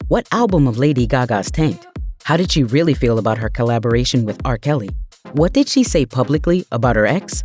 What album of Lady Gaga's tanked? How did she really feel about her collaboration with R. Kelly? What did she say publicly about her ex?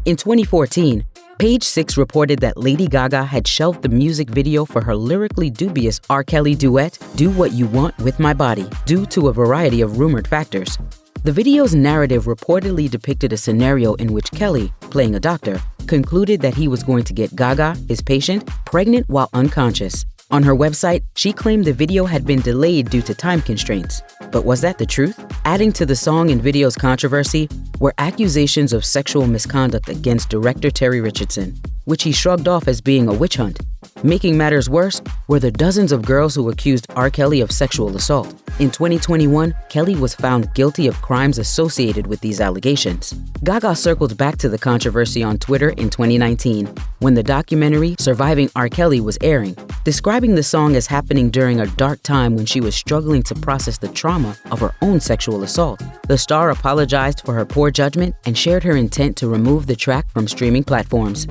In 2014, Page Six reported that Lady Gaga had shelved the music video for her lyrically dubious R. Kelly duet, Do What You Want With My Body, due to a variety of rumored factors. The video's narrative reportedly depicted a scenario in which Kelly, playing a doctor, concluded that he was going to get Gaga, his patient, pregnant while unconscious. On her website, she claimed the video had been delayed due to time constraints. But was that the truth? Adding to the song and video's controversy were accusations of sexual misconduct against director Terry Richardson, which he shrugged off as being a witch hunt. Making matters worse were the dozens of girls who accused R. Kelly of sexual assault. In 2021, Kelly was found guilty of crimes associated with these allegations. Gaga circled back to the controversy on Twitter in 2019, when the documentary Surviving R. Kelly was airing, describing the song as happening during a dark time when she was struggling to process the trauma of her own sexual assault. The star apologized for her poor judgment and shared her intent to remove the track from streaming platforms.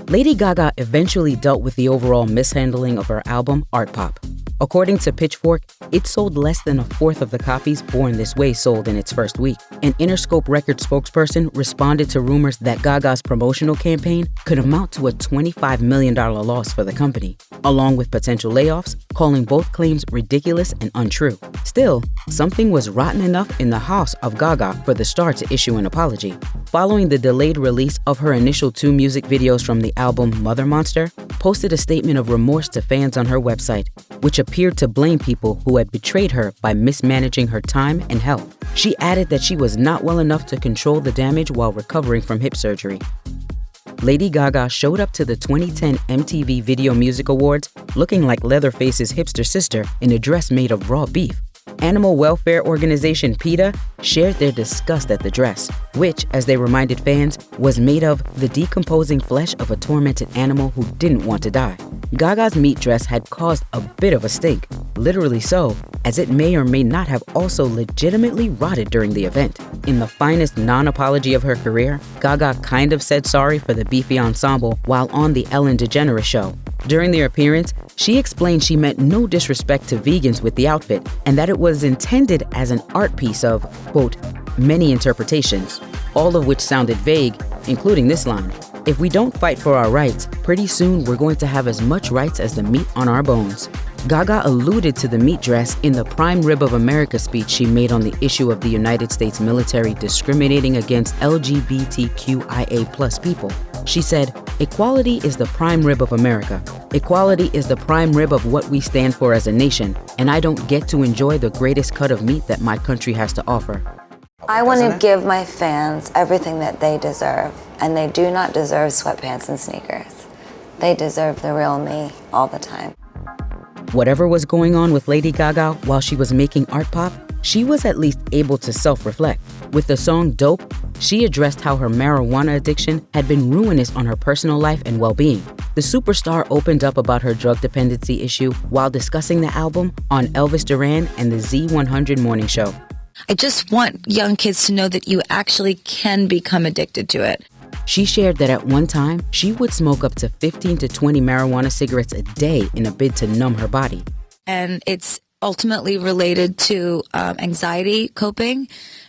Lady Gaga eventually dealt with the overall mishandling of her album, ARTPOP. According to Pitchfork, it sold less than a fourth of the copies Born This Way sold in its first week. An Interscope Records spokesperson responded to rumors that Gaga's promotional campaign could amount to a $25 million loss for the company, along with potential layoffs, calling both claims ridiculous and untrue. Still, something was rotten enough in the house of Gaga for the star to issue an apology. Following the delayed release of her initial 2 music videos from the album Mother Monster, posted a statement of remorse to fans on her website, which appeared to blame people who had betrayed her by mismanaging her time and health. She added that she was not well enough to control the damage while recovering from hip surgery. Lady Gaga showed up to the 2010 MTV Video Music Awards looking like Leatherface's hipster sister in a dress made of raw beef. Animal welfare organization PETA shared their disgust at the dress, which, as they reminded fans, was made of the decomposing flesh of a tormented animal who didn't want to die. Gaga's meat dress had caused a bit of a stink, literally so, as it may or may not have also legitimately rotted during the event. In the finest non-apology of her career, Gaga kind of said sorry for the beefy ensemble while on the Ellen DeGeneres show. During their appearance, she explained she meant no disrespect to vegans with the outfit and that it was intended as an art piece of, quote, many interpretations, all of which sounded vague, including this line: "If we don't fight for our rights, pretty soon we're going to have as much rights as the meat on our bones." Gaga alluded to the meat dress in the Prime Rib of America speech she made on the issue of the United States military discriminating against LGBTQIA+ people. She said, "Equality is the prime rib of America. Equality is the prime rib of what we stand for as a nation, and I don't get to enjoy the greatest cut of meat that my country has to offer." I want to give my fans everything that they deserve, and they do not deserve sweatpants and sneakers. They deserve the real me all the time. Whatever was going on with Lady Gaga while she was making ARTPOP, she was at least able to self-reflect. With the song Dope, she addressed how her marijuana addiction had been ruinous on her personal life and well-being. The superstar opened up about her drug dependency issue while discussing the album on Elvis Duran and the Z100 Morning Show. I just want young kids to know that you actually can become addicted to it. She shared that at one time, she would smoke up to 15 to 20 marijuana cigarettes a day in a bid to numb her body. And it's ultimately related to anxiety coping,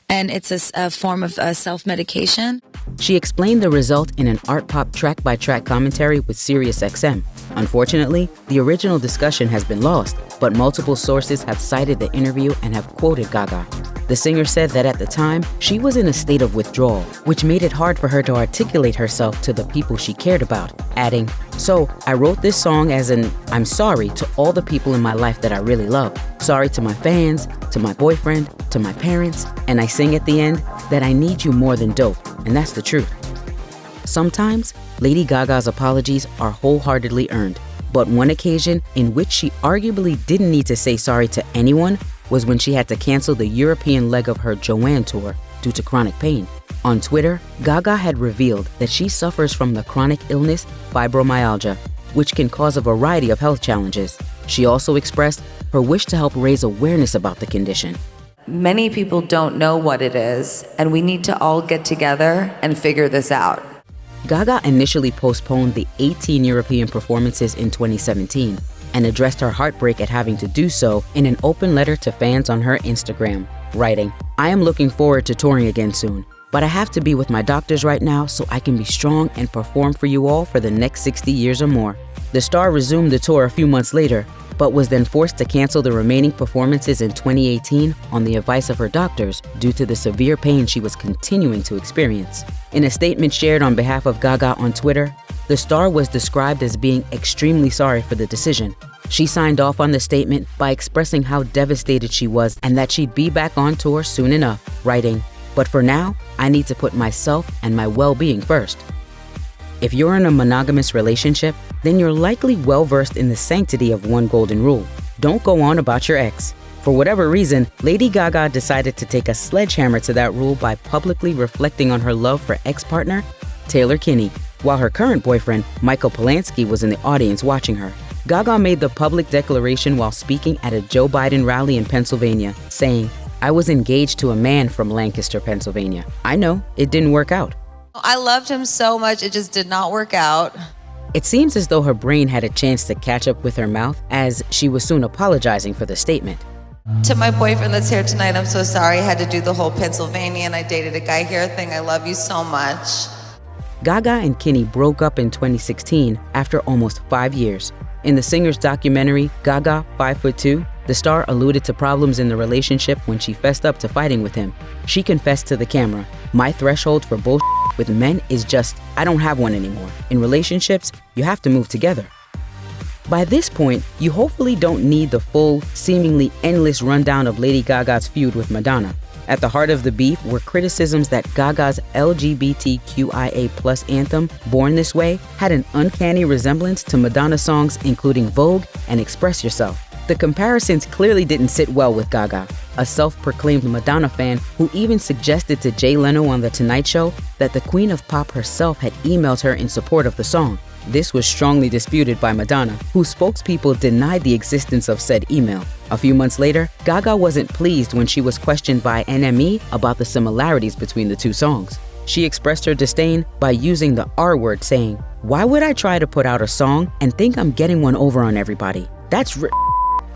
and it's a form of self-medication. She explained the result in an ARTPOP track-by-track commentary with SiriusXM. Unfortunately, the original discussion has been lost, but multiple sources have cited the interview and have quoted Gaga. The singer said that at the time, she was in a state of withdrawal, which made it hard for her to articulate herself to the people she cared about, adding, "So, I wrote this song as an I'm sorry to all the people in my life that I really love. Sorry to my fans, to my boyfriend, to my parents, and I sing at the end that I need you more than dope, and that's the truth." Sometimes, Lady Gaga's apologies are wholeheartedly earned, but one occasion in which she arguably didn't need to say sorry to anyone was when she had to cancel the European leg of her Joanne tour due to chronic pain. On Twitter, Gaga had revealed that she suffers from the chronic illness fibromyalgia, which can cause a variety of health challenges. She also expressed her wish to help raise awareness about the condition. Many people don't know what it is, and we need to all get together and figure this out. Gaga initially postponed the 18 European performances in 2017, and addressed her heartbreak at having to do so in an open letter to fans on her Instagram, writing, "I am looking forward to touring again soon, but I have to be with my doctors right now so I can be strong and perform for you all for the next 60 years or more." The star resumed the tour a few months later, but was then forced to cancel the remaining performances in 2018 on the advice of her doctors due to the severe pain she was continuing to experience. In a statement shared on behalf of Gaga on Twitter, the star was described as being extremely sorry for the decision. She signed off on the statement by expressing how devastated she was and that she'd be back on tour soon enough, writing, "But for now, I need to put myself and my well-being first." If you're in a monogamous relationship, then you're likely well-versed in the sanctity of one golden rule: don't go on about your ex. For whatever reason, Lady Gaga decided to take a sledgehammer to that rule by publicly reflecting on her love for ex-partner Taylor Kinney, while her current boyfriend, Michael Polanski, was in the audience watching her. Gaga made the public declaration while speaking at a Joe Biden rally in Pennsylvania, saying, "I was engaged to a man from Lancaster, Pennsylvania. I know, it didn't work out." I loved him so much, it just did not work out. It seems as though her brain had a chance to catch up with her mouth, as she was soon apologizing for the statement. To my boyfriend that's here tonight, I'm so sorry. I had to do the whole Pennsylvania and I dated a guy here thing. I love you so much. Gaga and Kinney broke up in 2016 after almost 5 years. In the singer's documentary, Gaga, 5'2", the star alluded to problems in the relationship when she fessed up to fighting with him. She confessed to the camera, "My threshold for bullshit with men is just, I don't have one anymore. In relationships, you have to move together." By this point, you hopefully don't need the full, seemingly endless rundown of Lady Gaga's feud with Madonna. At the heart of the beef were criticisms that Gaga's LGBTQIA+ anthem, Born This Way, had an uncanny resemblance to Madonna songs including Vogue and Express Yourself. The comparisons clearly didn't sit well with Gaga, a self-proclaimed Madonna fan who even suggested to Jay Leno on The Tonight Show that the Queen of Pop herself had emailed her in support of the song. This was strongly disputed by Madonna, whose spokespeople denied the existence of said email. A few months later, Gaga wasn't pleased when she was questioned by NME about the similarities between the two songs. She expressed her disdain by using the R word, saying, "Why would I try to put out a song and think I'm getting one over on everybody? That's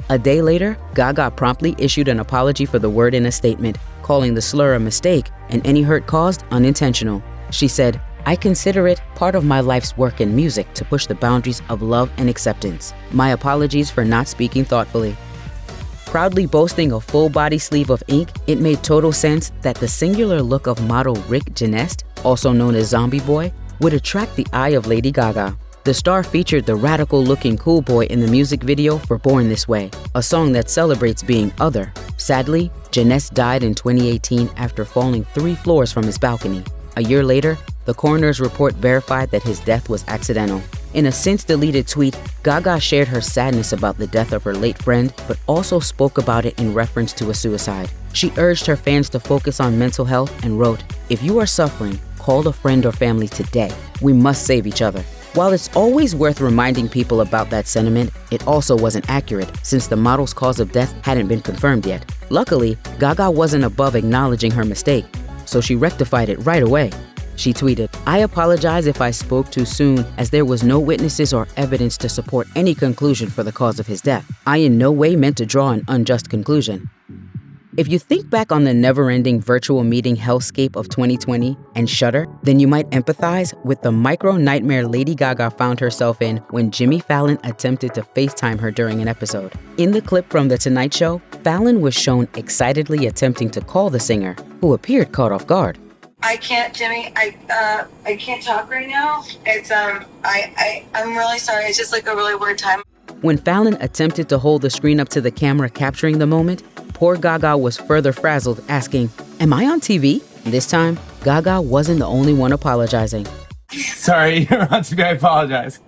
A day later, Gaga promptly issued an apology for the word in a statement, calling the slur a mistake and any hurt caused unintentional. She said, "I consider it part of my life's work in music to push the boundaries of love and acceptance. My apologies for not speaking thoughtfully." Proudly boasting a full body sleeve of ink, it made total sense that the singular look of model Rick Genest, also known as Zombie Boy, would attract the eye of Lady Gaga. The star featured the radical-looking cool boy in the music video for Born This Way, a song that celebrates being other. Sadly, Genest died in 2018 after falling 3 floors from his balcony. A year later, the coroner's report verified that his death was accidental. In a since-deleted tweet, Gaga shared her sadness about the death of her late friend, but also spoke about it in reference to a suicide. She urged her fans to focus on mental health and wrote, "If you are suffering, call a friend or family today. We must save each other." While it's always worth reminding people about that sentiment, it also wasn't accurate since the model's cause of death hadn't been confirmed yet. Luckily, Gaga wasn't above acknowledging her mistake, so she rectified it right away. She tweeted, "I apologize if I spoke too soon, as there was no witnesses or evidence to support any conclusion for the cause of his death. I in no way meant to draw an unjust conclusion." If you think back on the never-ending virtual meeting hellscape of 2020 and shudder, then you might empathize with the micro-nightmare Lady Gaga found herself in when Jimmy Fallon attempted to FaceTime her during an episode. In the clip from The Tonight Show, Fallon was shown excitedly attempting to call the singer, who appeared caught off guard. "I can't, Jimmy. I can't talk right now. It's I'm really sorry. It's just like a really weird time." When Fallon attempted to hold the screen up to the camera capturing the moment, poor Gaga was further frazzled, asking, "Am I on TV?" This time, Gaga wasn't the only one apologizing. "Sorry, you're on TV. I apologize."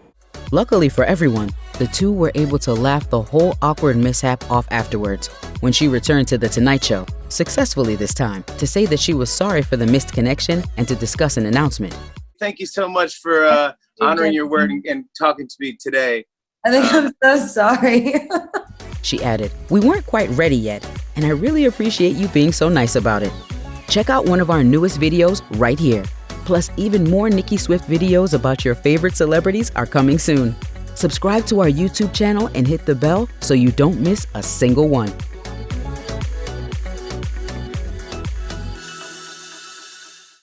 Luckily for everyone, the two were able to laugh the whole awkward mishap off afterwards when she returned to The Tonight Show, successfully this time, to say that she was sorry for the missed connection and to discuss an announcement. "Thank you so much for honoring your word and talking to me today. I think I'm so sorry." She added, "We weren't quite ready yet, and I really appreciate you being so nice about it." Check out one of our newest videos right here. Plus, even more Nicki Swift videos about your favorite celebrities are coming soon. Subscribe to our YouTube channel and hit the bell so you don't miss a single one.